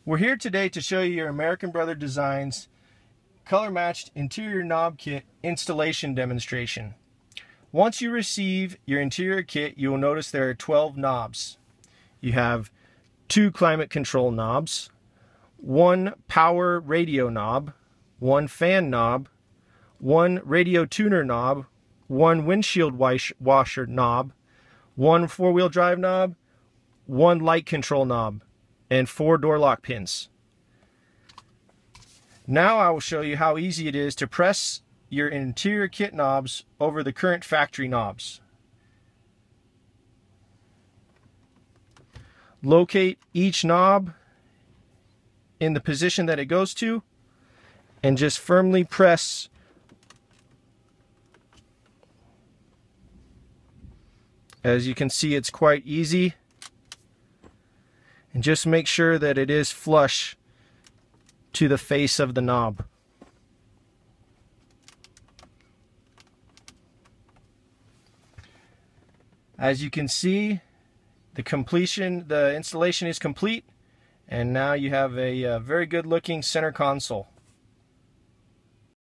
We're here today to show you your American Brother Designs color matched interior knob kit installation demonstration. Once you receive your interior kit, you will notice there are 12 knobs. You have 2 climate control knobs, 1 power radio knob, 1 fan knob, 1 radio tuner knob, 1 windshield washer knob, 1 four-wheel drive knob, 1 light control knob, and 4 door lock pins. Now I will show you how easy it is to press your interior kit knobs over the current factory knobs. Locate each knob in the position that it goes to and just firmly press As you can see, it's quite easy. And just make sure that it is flush to the face of the knob. As you can see, the installation is complete, and now you have a very good looking center console.